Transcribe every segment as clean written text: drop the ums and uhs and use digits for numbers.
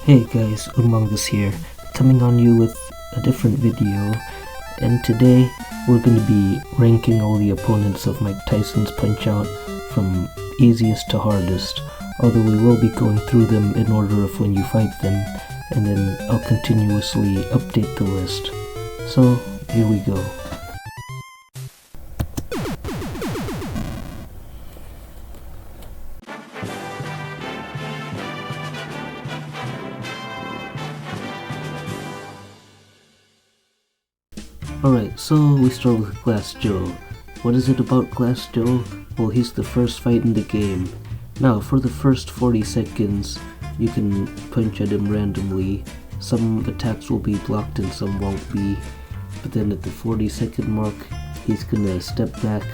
Hey guys, Umongus here, coming on you with a different video, and today we're going to be ranking all the opponents of Mike Tyson's Punch-Out from easiest to hardest, although we will be going through them in order of when you fight them, and then I'll continuously update the list. So, here we go. Alright, so we start with Glass Joe. What is it about Glass Joe? Well, he's the first fight in the game. Now, for the first 40 seconds, you can punch at him randomly. Some attacks will be blocked and some won't be. But then at the 40-second mark, he's gonna step back,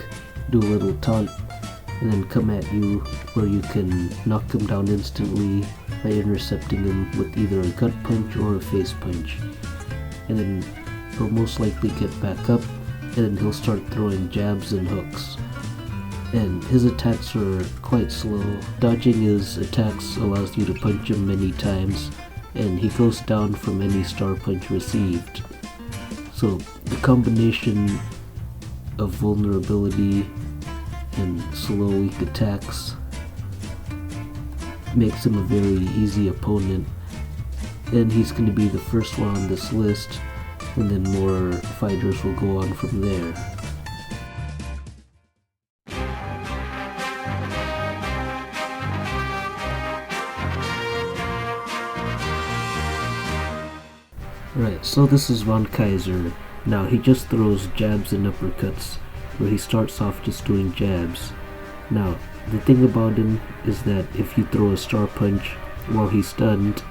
do a little taunt, and then come at you, where you can knock him down instantly by intercepting him with either a gut punch or a face punch. And then he'll most likely get back up, and then he'll start throwing jabs and hooks. And his attacks are quite slow. Dodging his attacks allows you to punch him many times, and he goes down from any star punch received. So the combination of vulnerability and slow weak attacks makes him a very easy opponent, and he's going to be the first one on this list, and then more fighters will go on from there. Right, so this is Kaiser. Now he just throws jabs and uppercuts, where he starts off just doing jabs. Now, the thing about him is that if you throw a star punch while he's stunned,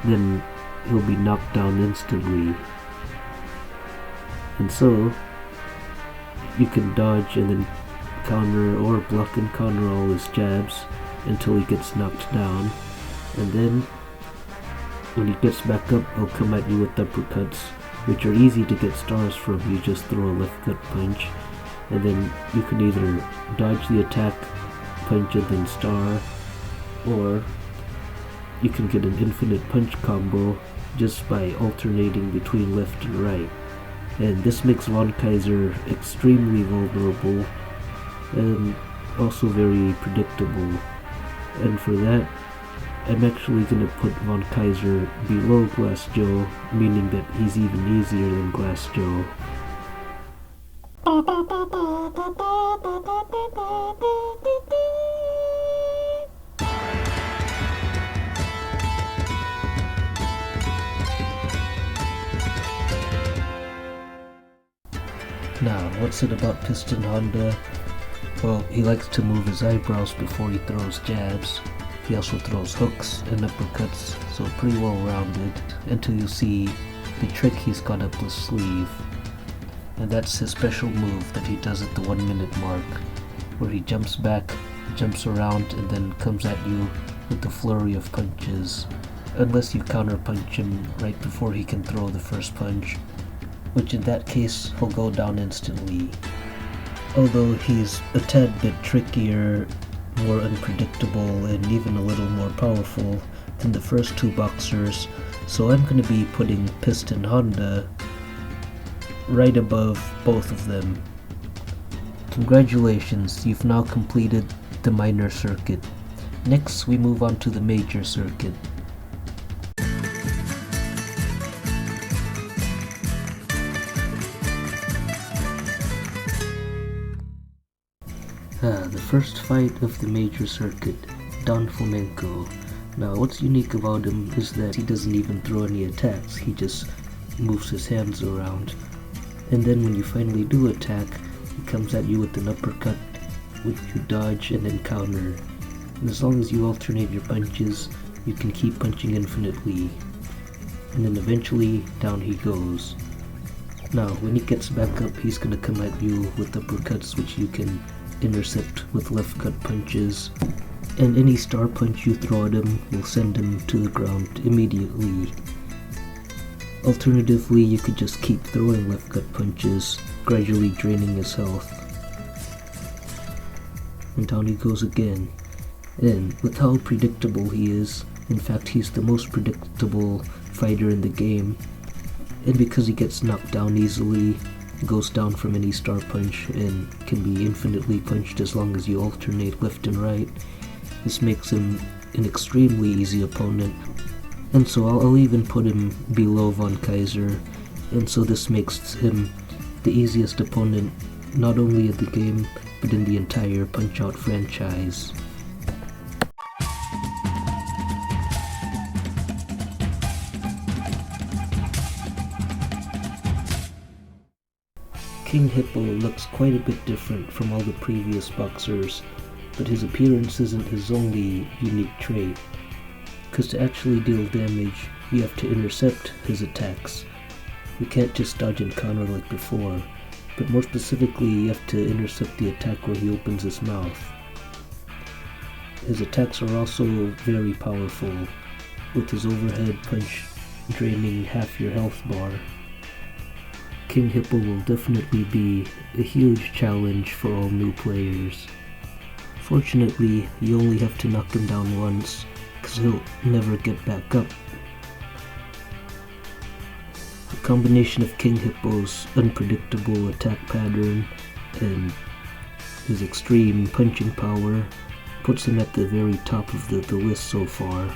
then he'll be knocked down instantly. And so, you can dodge and then counter or block and counter all his jabs until he gets knocked down. And then, when he gets back up, he'll come at you with uppercuts, which are easy to get stars from. You just throw a left gut punch, and then you can either dodge the attack, punch and then star, or you can get an infinite punch combo just by alternating between left and right. And this makes Kaiser extremely vulnerable and also very predictable. And for that, I'm actually going to put Kaiser below Glass Joe, meaning that he's even easier than Glass Joe. Now, what's it about Piston Honda? Well, he likes to move his eyebrows before he throws jabs. He also throws hooks and uppercuts, so pretty well rounded, until you see the trick he's got up his sleeve. And that's his special move that he does at the 1 minute mark, where he jumps back, jumps around, and then comes at you with the flurry of punches, unless you counter punch him right before he can throw the first punch, which in that case he'll go down instantly. Although he's a tad bit trickier, more unpredictable, and even a little more powerful than the first two boxers, so I'm going to be putting Piston Honda right above both of them. Congratulations, you've now completed the minor circuit. Next we move on to the major circuit. The first fight of the major circuit, Don Flamenco. Now, what's unique about him is that he doesn't even throw any attacks, he just moves his hands around. And then when you finally do attack, he comes at you with an uppercut, which you dodge and then counter. And as long as you alternate your punches, you can keep punching infinitely. And then eventually, down he goes. Now, when he gets back up, he's gonna come at you with uppercuts, which you can intercept with left gut punches, and any star punch you throw at him will send him to the ground immediately. Alternatively, you could just keep throwing left gut punches, gradually draining his health. And down he goes again. And with how predictable he is, In fact, he's the most predictable fighter in the game. And because he gets knocked down easily, goes down from any star punch, and can be infinitely punched as long as you alternate left and right, this makes him an extremely easy opponent. And so I'll even put him below Von Kaiser, and so this makes him the easiest opponent not only in the game, but in the entire Punch-Out franchise. King Hippo looks quite a bit different from all the previous boxers, but his appearance isn't his only unique trait, because to actually deal damage, you have to intercept his attacks. You can't just dodge and counter like before, but more specifically, you have to intercept the attack where he opens his mouth. His attacks are also very powerful, with his overhead punch draining half your health bar. King Hippo will definitely be a huge challenge for all new players. Fortunately, you only have to knock him down once, because he'll never get back up. The combination of King Hippo's unpredictable attack pattern and his extreme punching power puts him at the very top of the list so far.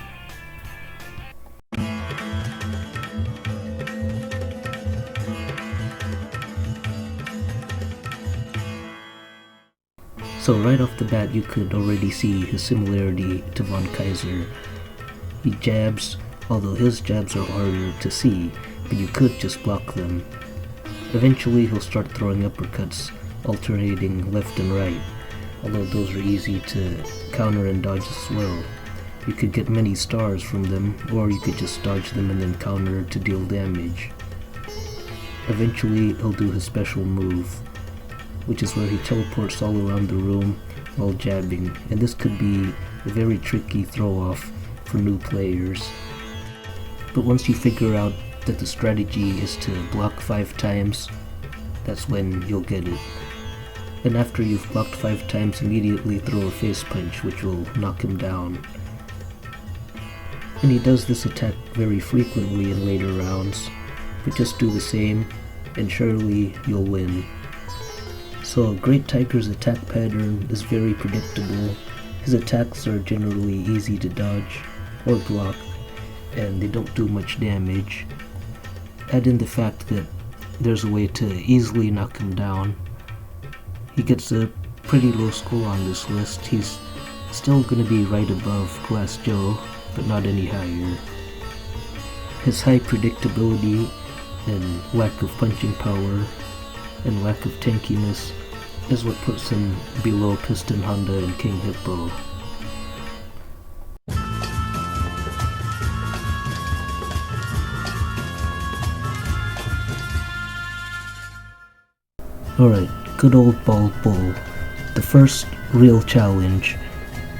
So right off the bat, you could already see his similarity to Von Kaiser. He jabs, although his jabs are harder to see, but you could just block them. Eventually he'll start throwing uppercuts, alternating left and right, although those are easy to counter and dodge as well. You could get many stars from them, or you could just dodge them and then counter to deal damage. Eventually he'll do his special move, which is where he teleports all around the room while jabbing, and this could be a very tricky throw-off for new players. But once you figure out that the strategy is to block 5 times, that's when you'll get it. And after you've blocked 5 times, immediately throw a face punch, which will knock him down. And he does this attack very frequently in later rounds, but just do the same, and surely you'll win. So Great Tiger's attack pattern is very predictable. His attacks are generally easy to dodge or block, and they don't do much damage. Add in the fact that there's a way to easily knock him down. He gets a pretty low score on this list. He's still going to be right above Glass Joe, but not any higher. His high predictability and lack of punching power and lack of tankiness is what puts him below Piston Honda and King Hippo. Alright, good old Bald Bull. The first real challenge.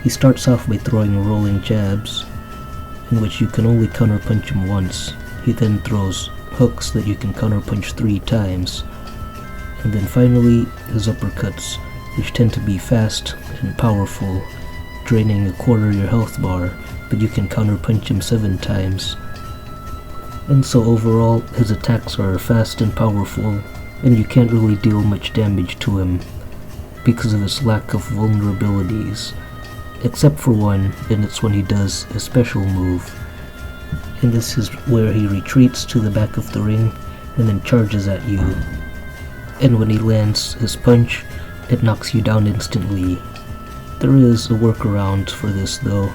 He starts off by throwing rolling jabs, in which you can only counterpunch him once. He then throws hooks that you can counterpunch 3 times. And then finally, his uppercuts, which tend to be fast and powerful, draining 1/4 your health bar, but you can counterpunch him 7 times. And so overall, his attacks are fast and powerful, and you can't really deal much damage to him because of his lack of vulnerabilities, except for one, and it's when he does a special move. And this is where he retreats to the back of the ring and then charges at you. And when he lands his punch, it knocks you down instantly. There is a workaround for this though.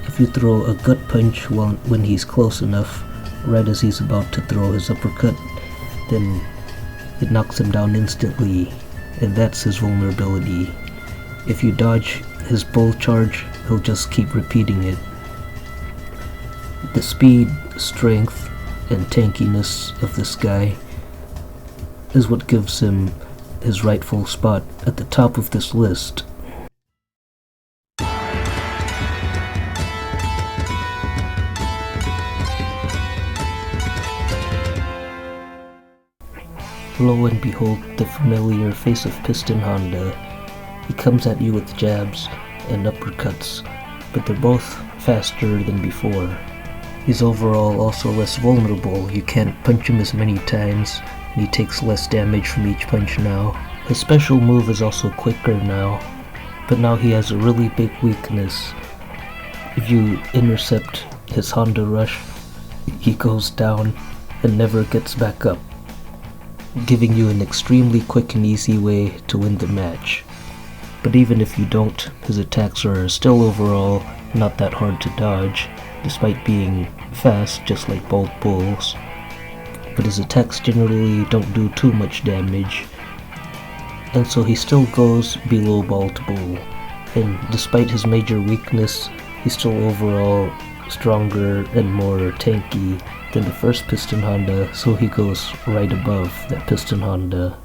If you throw a gut punch when he's close enough, right as he's about to throw his uppercut, then it knocks him down instantly, and that's his vulnerability. If you dodge his bull charge, he'll just keep repeating it. The speed, strength, and tankiness of this guy is what gives him his rightful spot at the top of this list. Lo and behold, the familiar face of Piston Honda. He comes at you with jabs and uppercuts, but they're both faster than before. He's overall also less vulnerable. You can't punch him as many times, and he takes less damage from each punch now. His special move is also quicker now, but now he has a really big weakness. If you intercept his Honda Rush, he goes down and never gets back up, giving you an extremely quick and easy way to win the match. But even if you don't, his attacks are still overall not that hard to dodge, despite being fast just like Bolt Bulls. But his attacks generally don't do too much damage, and so he still goes below Bolt Bull. And despite his major weakness, he's still overall stronger and more tanky than the first Piston Honda, so he goes right above that Piston Honda.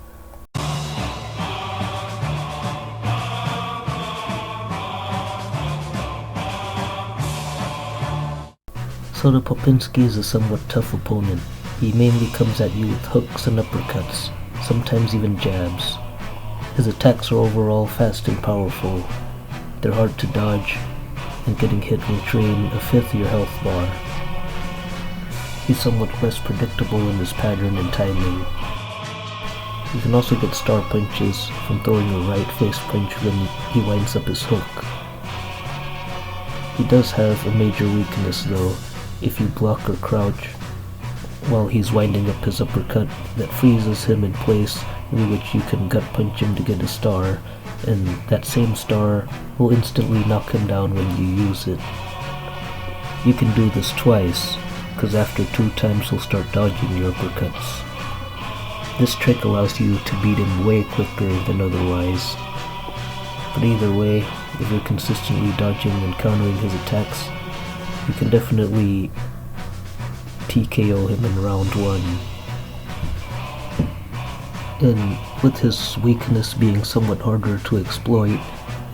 Soda Popinski is a somewhat tough opponent. He mainly comes at you with hooks and uppercuts, sometimes even jabs. His attacks are overall fast and powerful. They're hard to dodge, and getting hit will drain a fifth of your health bar. He's somewhat less predictable in his pattern and timing. You can also get star punches from throwing a right face punch when he winds up his hook. He does have a major weakness though. If you block or crouch while he's winding up his uppercut, that freezes him in place, in which you can gut punch him to get a star, and that same star will instantly knock him down when you use it. You can do this twice, because after 2 times he'll start dodging your uppercuts. This trick allows you to beat him way quicker than otherwise. But either way, if you're consistently dodging and countering his attacks, you can definitely TKO him in round 1. And with his weakness being somewhat harder to exploit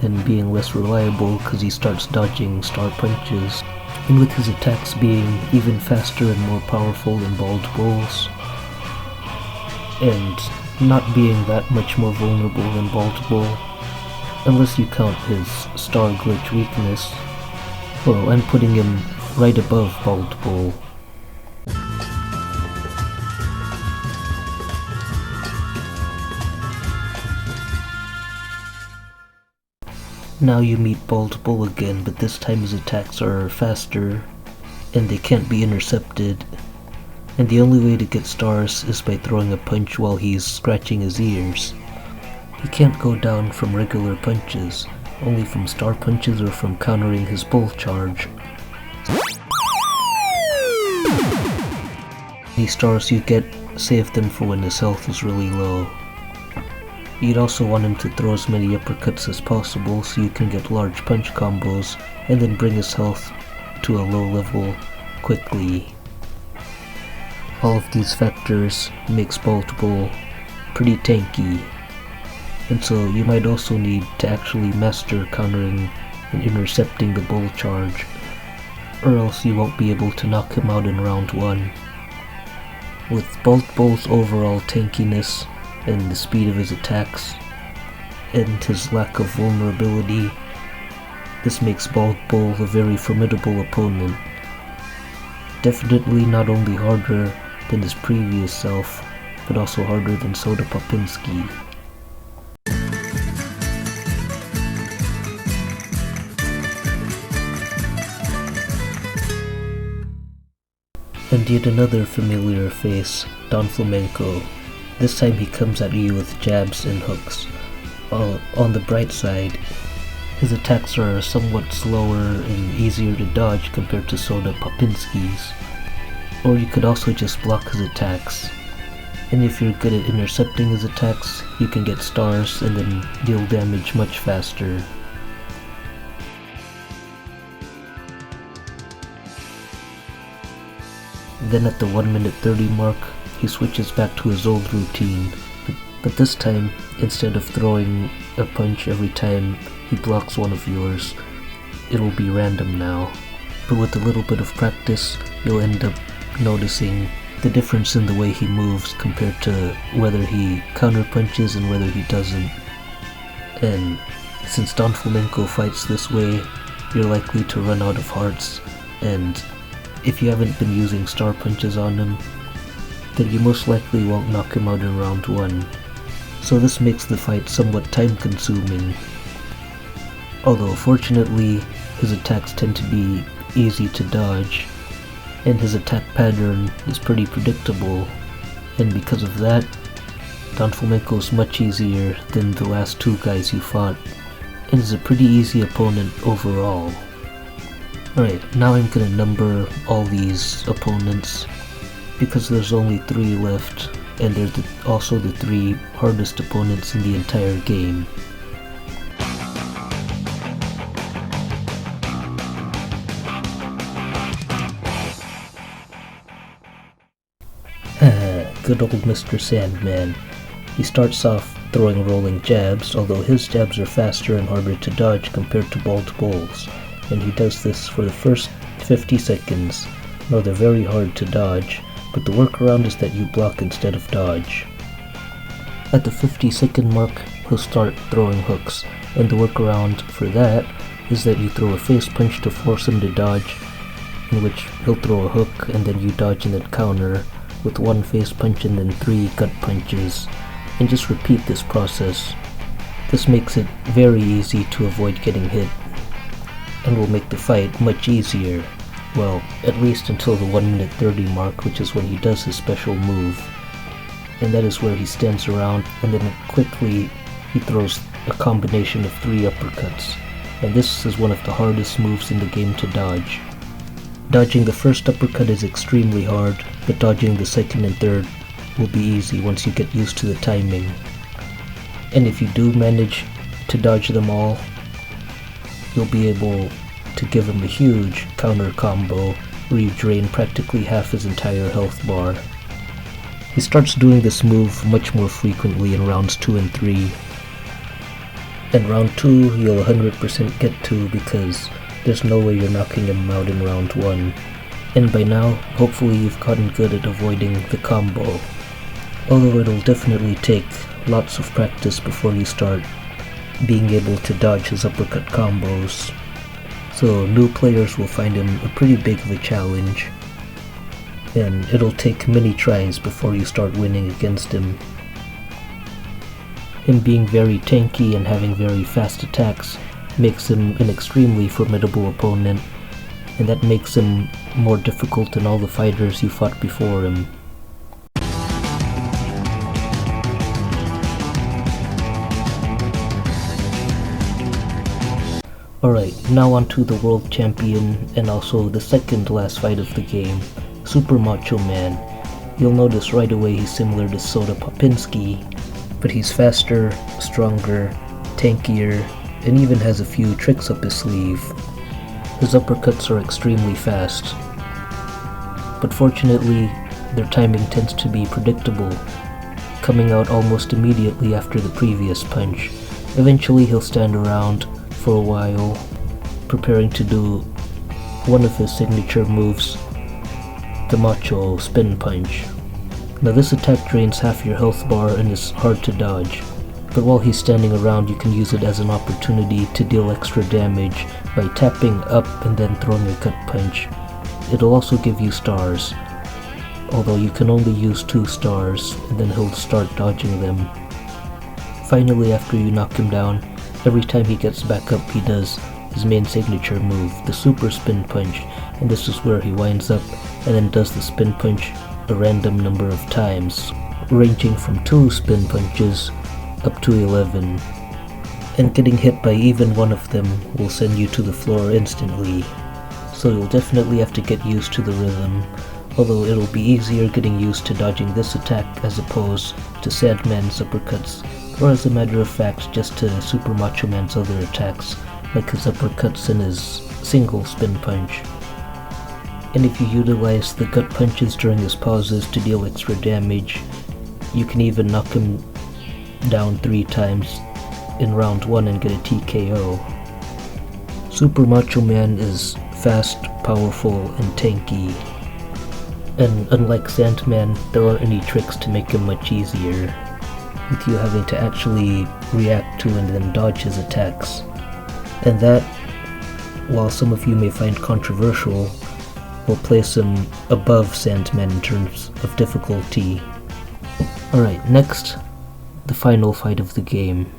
and being less reliable because he starts dodging star punches, and with his attacks being even faster and more powerful than Bald Bull's, and not being that much more vulnerable than Bald Bull, unless you count his star glitch weakness, well, I'm putting him right above Bald Bull. Now you meet Bald Bull again, but this time his attacks are faster, and they can't be intercepted, and the only way to get stars is by throwing a punch while he's scratching his ears. He can't go down from regular punches, only from star punches or from countering his bull charge. Any stars you get, save them for when his health is really low. You'd also want him to throw as many uppercuts as possible so you can get large punch combos and then bring his health to a low level quickly. All of these factors makes Bolt Bull pretty tanky, and so you might also need to actually master countering and intercepting the bull charge, or else you won't be able to knock him out in round 1. With Bolt Bull's overall tankiness and the speed of his attacks, and his lack of vulnerability, this makes Bald Bull a very formidable opponent. Definitely not only harder than his previous self, but also harder than Soda Popinski. And yet another familiar face, Don Flamenco. This time he comes at you with jabs and hooks. On the bright side, his attacks are somewhat slower and easier to dodge compared to Soda Popinski's. Or you could also just block his attacks. And if you're good at intercepting his attacks, you can get stars and then deal damage much faster. Then at the 1 minute 30 mark, he switches back to his old routine, but this time, instead of throwing a punch every time he blocks one of yours, it'll be random now. But with a little bit of practice, you'll end up noticing the difference in the way he moves compared to whether he counter punches and whether he doesn't. And since Don Flamenco fights this way, you're likely to run out of hearts, and if you haven't been using star punches on him, then you most likely won't knock him out in round 1. So this makes the fight somewhat time consuming. Although fortunately, his attacks tend to be easy to dodge, and his attack pattern is pretty predictable, and because of that, Don Flamenco is much easier than the last 2 guys you fought, and is a pretty easy opponent overall. Alright, now I'm gonna number all these opponents, because there's only 3 left, and they're also the 3 hardest opponents in the entire game. Good old Mr. Sandman. He starts off throwing rolling jabs, although his jabs are faster and harder to dodge compared to balled bowls, and he does this for the first 50 seconds. No, they're very hard to dodge, but the workaround is that you block instead of dodge. At the 50-second mark, he'll start throwing hooks, and the workaround for that is that you throw a face punch to force him to dodge, in which he'll throw a hook and then you dodge and then counter with 1 face punch and then 3 gut punches, and just repeat this process. This makes it very easy to avoid getting hit, and will make the fight much easier. Well, at least until the 1 minute 30 mark, which is when he does his special move, and that is where he stands around and then quickly he throws a combination of 3 uppercuts, and this is one of the hardest moves in the game to dodge. Dodging the first uppercut is extremely hard, but dodging the second and third will be easy once you get used to the timing. And if you do manage to dodge them all, you'll be able to give him a huge counter combo where you drain practically half his entire health bar. He starts doing this move much more frequently in rounds 2 and 3. And round 2 you'll 100% get to, because there's no way you're knocking him out in round 1. And by now, hopefully you've gotten good at avoiding the combo. Although it'll definitely take lots of practice before you start being able to dodge his uppercut combos. So new players will find him a pretty big of a challenge, and it'll take many tries before you start winning against him. Him being very tanky and having very fast attacks makes him an extremely formidable opponent, and that makes him more difficult than all the fighters you fought before him. Alright, now on to the world champion and also the second last fight of the game, Super Macho Man. You'll notice right away he's similar to Soda Popinski, but he's faster, stronger, tankier, and even has a few tricks up his sleeve. His uppercuts are extremely fast, but fortunately their timing tends to be predictable, coming out almost immediately after the previous punch. Eventually he'll stand around for a while, preparing to do one of his signature moves, the Macho Spin Punch. Now this attack drains half your health bar and is hard to dodge, but while he's standing around you can use it as an opportunity to deal extra damage by tapping up and then throwing a gut punch. It'll also give you stars, although you can only use 2 stars, and then he'll start dodging them. Finally, after you knock him down, every time he gets back up he does his main signature move, the Super Spin Punch, and this is where he winds up and then does the spin punch a random number of times, ranging from 2 spin punches up to 11. And getting hit by even one of them will send you to the floor instantly, so you'll definitely have to get used to the rhythm, although it'll be easier getting used to dodging this attack as opposed to Sandman's uppercuts, or as a matter of fact just to Super Macho Man's other attacks, like his uppercuts and his single spin punch. And if you utilize the gut punches during his pauses to deal extra damage, you can even knock him down 3 times in round 1 and get a TKO. Super Macho Man is fast, powerful, and tanky, and unlike Sandman, there aren't any tricks to make him much easier, with you having to actually react to and then dodge his attacks. And that while some of you may find controversial, will place him above Sandman in terms of difficulty. Alright, next, the final fight of the game.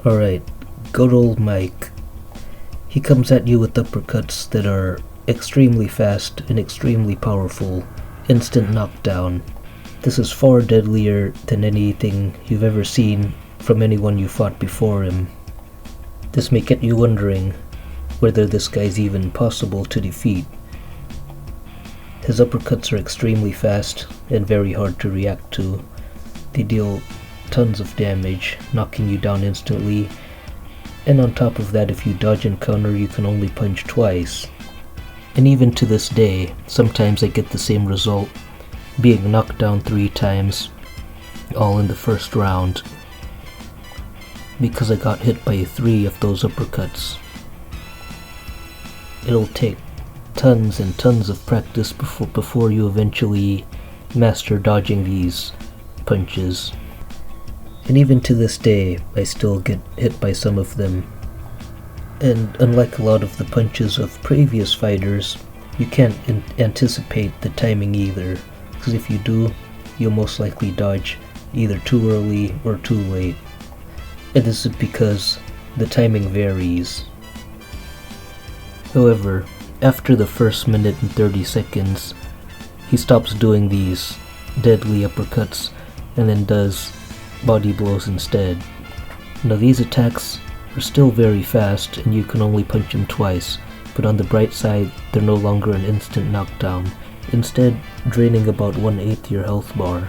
Alright, good old Mike. He comes at you with uppercuts that are extremely fast and extremely powerful. Instant knockdown. This is far deadlier than anything you've ever seen from anyone you fought before him. This may get you wondering whether this guy's even possible to defeat. His uppercuts are extremely fast and very hard to react to. They deal tons of damage, knocking you down instantly, and on top of that, if you dodge and counter, you can only punch twice. And even to this day, sometimes I get the same result, being knocked down 3 times, all in the first round, because I got hit by 3 of those uppercuts. It'll take tons and tons of practice before you eventually master dodging these punches. And even to this day, I still get hit by some of them. And unlike a lot of the punches of previous fighters, you can't anticipate the timing either, because if you do, you'll most likely dodge either too early or too late. And this is because the timing varies. However, after the first minute and 30 seconds, he stops doing these deadly uppercuts and then does body blows instead. Now these attacks are still very fast and you can only punch him twice, but on the bright side, they're no longer an instant knockdown, instead draining about 1/8 your health bar.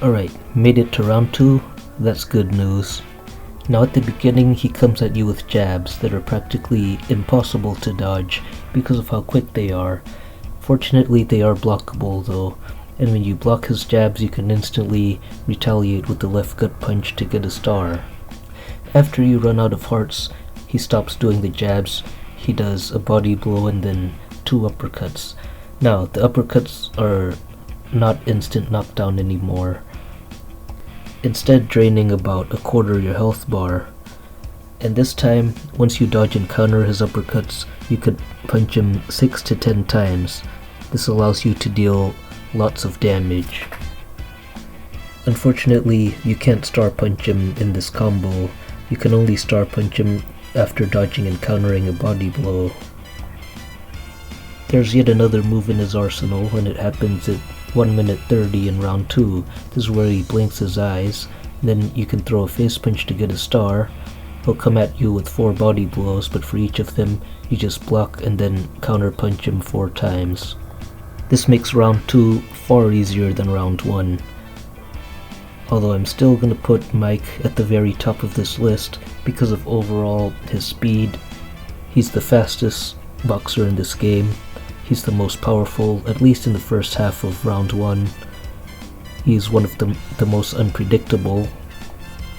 Alright, made it to round 2, that's good news. Now at the beginning, he comes at you with jabs that are practically impossible to dodge because of how quick they are. Fortunately, they are blockable though, and when you block his jabs, you can instantly retaliate with the left gut punch to get a star. After you run out of hearts, he stops doing the jabs, he does a body blow and then 2 uppercuts. Now, the uppercuts are not instant knockdown anymore, instead draining about 1/4 your health bar. And this time, once you dodge and counter his uppercuts, you could punch him 6 to 10 times. This allows you to deal lots of damage. Unfortunately, you can't star punch him in this combo. You can only star punch him after dodging and countering a body blow. There's yet another move in his arsenal, and it happens at 1 minute 30 in round 2. This is where he blinks his eyes, then you can throw a face punch to get a star. He'll come at you with 4 body blows, but for each of them, you just block and then counter punch him 4 times. This makes round 2 far easier than round 1. Although I'm still gonna put Mike at the very top of this list because of overall his speed. He's the fastest boxer in this game. He's the most powerful, at least in the first half of round 1. He's one of the most unpredictable.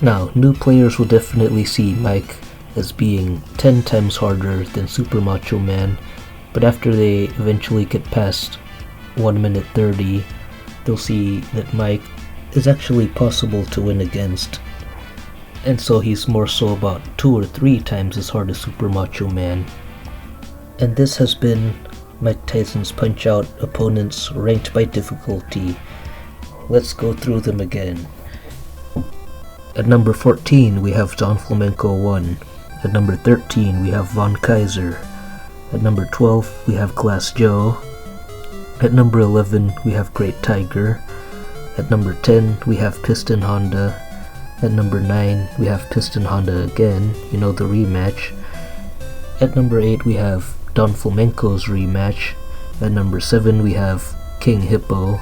Now, new players will definitely see Mike as being 10 times harder than Super Macho Man, but after they eventually get past 1 minute 30, they'll see that Mike is actually possible to win against. And so he's more so about 2 or 3 times as hard as Super Macho Man. And this has been Mike Tyson's Punch-Out opponents ranked by difficulty. Let's go through them again. At number 14 we have Don Flamenco 1. At number 13 we have Von Kaiser. At number 12 we have Glass Joe. At number 11 we have Great Tiger. At number 10 we have Piston Honda. At number 9 we have Piston Honda again, you know, the rematch. At number 8 we have Don Flamenco's rematch. At number 7 we have King Hippo.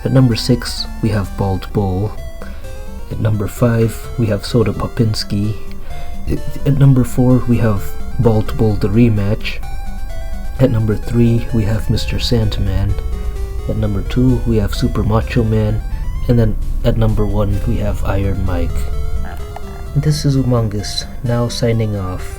At number 6 we have Bald Bull. At number 5 we have Soda Popinski. At number 4 we have Bald Bull the rematch. At number 3 we have Mr Sandman. At number 2 we have Super Macho Man. And then at number 1 we have Iron Mike. And this is Umongus, now signing off.